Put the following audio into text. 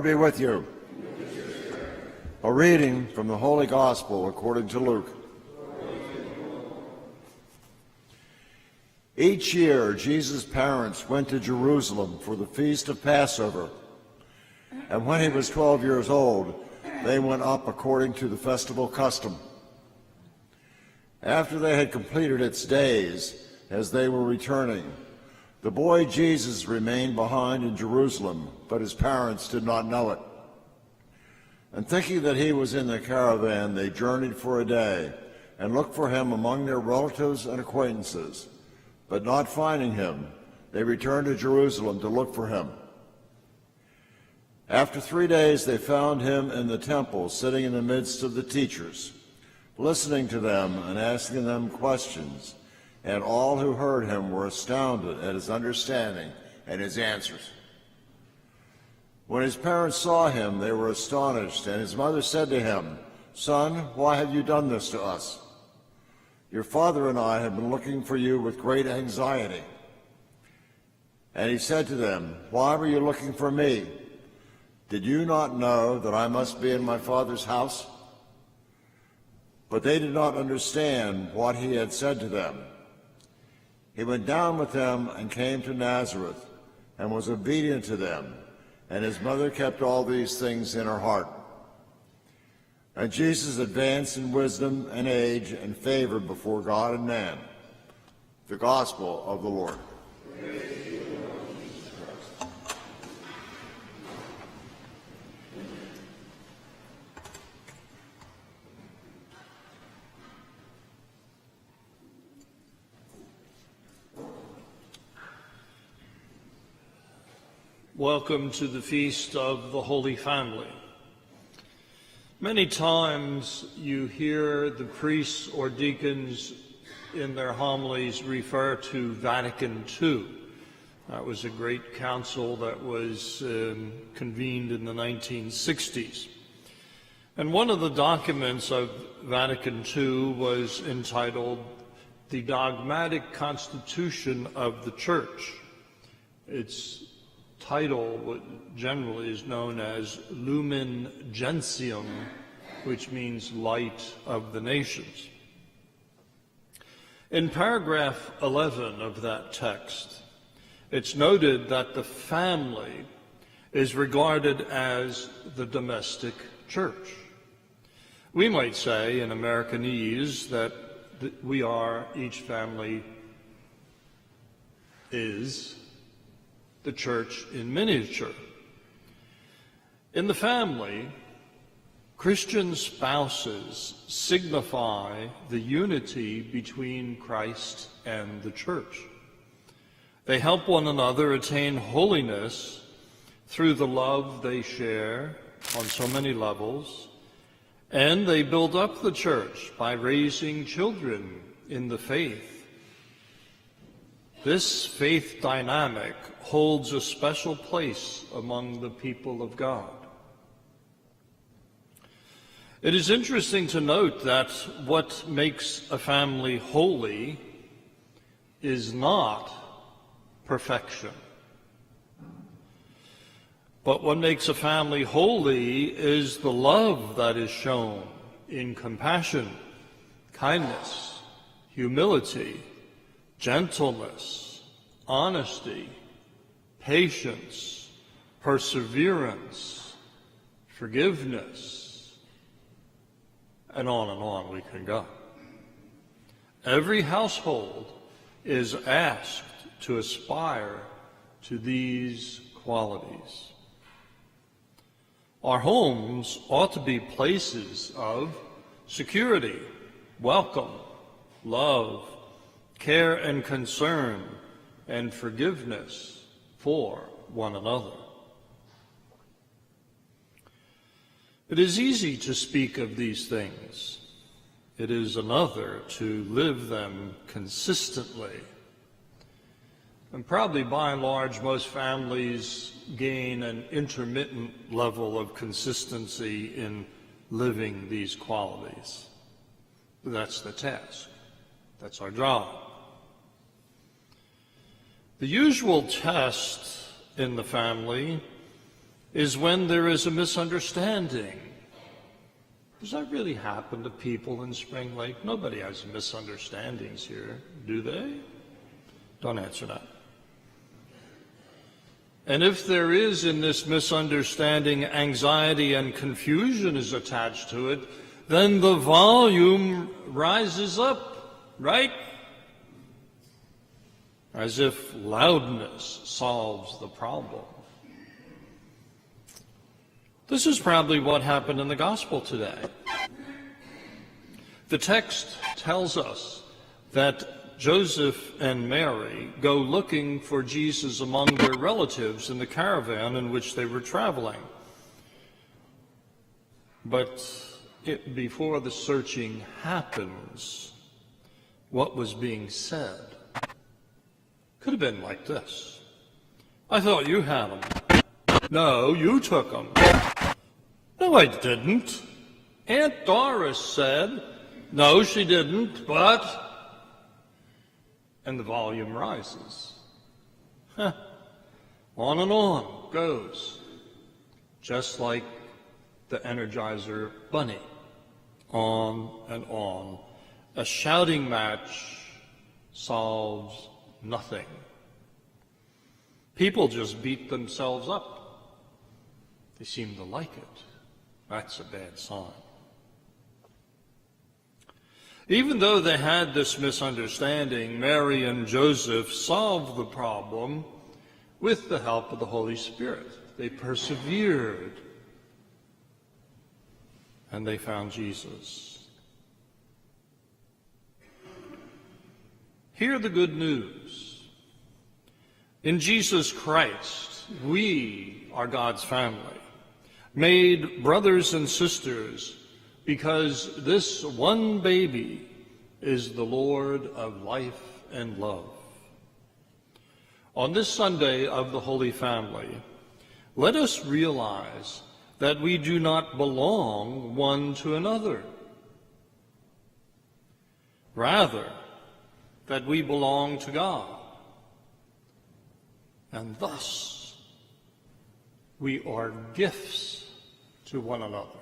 be with you. A reading from the Holy Gospel according to Luke. Each year, Jesus' parents went to Jerusalem for the feast of Passover. And when he was 12 years old, they went up according to the festival custom. After they had completed its days, as they were returning, the boy Jesus remained behind in Jerusalem, but his parents did not know it. And thinking that he was in the caravan, they journeyed for a day and looked for him among their relatives and acquaintances. But not finding him, they returned to Jerusalem to look for him. After 3 days, they found him in the temple, sitting in the midst of the teachers, listening to them and asking them questions. And all who heard him were astounded at his understanding and his answers. When his parents saw him, they were astonished, and his mother said to him, "Son, why have you done this to us? Your father and I have been looking for you with great anxiety." And he said to them, "Why were you looking for me? Did you not know that I must be in my Father's house?" But they did not understand what he had said to them. He went down with them and came to Nazareth and was obedient to them, and his mother kept all these things in her heart. And Jesus advanced in wisdom and age and favor before God and man. The Gospel of the Lord. Welcome to the Feast of the Holy Family. Many times you hear the priests or deacons in their homilies refer to Vatican II. That was a great council that was convened in the 1960s. And one of the documents of Vatican II was entitled The Dogmatic Constitution of the Church. Its title generally is known as Lumen Gentium, which means light of the nations. In paragraph 11 of that text, it's noted that the family is regarded as the domestic church. We might say in Americanese that each family is the church in miniature. In the family, Christian spouses signify the unity between Christ and the church. They help one another attain holiness through the love they share on so many levels, and they build up the church by raising children in the faith. This faith dynamic holds a special place among the people of God. It is interesting to note that what makes a family holy is not perfection. But what makes a family holy is the love that is shown in compassion, kindness, humility, gentleness, honesty, patience, perseverance, forgiveness, and on we can go. Every household is asked to aspire to these qualities. Our homes ought to be places of security, welcome, love, care and concern, and forgiveness for one another. It is easy to speak of these things. It is another to live them consistently. And probably by and large, most families gain an intermittent level of consistency in living these qualities. That's the task. That's our job. The usual test in the family is when there is a misunderstanding. Does that really happen to people in Spring Lake? Nobody has misunderstandings here, do they? Don't answer that. And if there is in this misunderstanding anxiety and confusion is attached to it, then the volume rises up, right? As if loudness solves the problem. This is probably what happened in the gospel today. The text tells us that Joseph and Mary go looking for Jesus among their relatives in the caravan in which they were traveling. But before the searching happens, what was being said could have been like this. I thought you had them. No, you took them. No, I didn't. Aunt Doris said, no, she didn't, but... And the volume rises. On and on goes. Just like the Energizer Bunny. On and on. A shouting match solves nothing. People just beat themselves up. They seem to like it. That's a bad sign. Even though they had this misunderstanding, Mary and Joseph solved the problem with the help of the Holy Spirit. They persevered, and they found Jesus. Hear the good news. In Jesus Christ, we are God's family, made brothers and sisters, because this one baby is the Lord of life and love. On this Sunday of the Holy Family, let us realize that we do not belong one to another. Rather, that we belong to God. And thus, we are gifts to one another.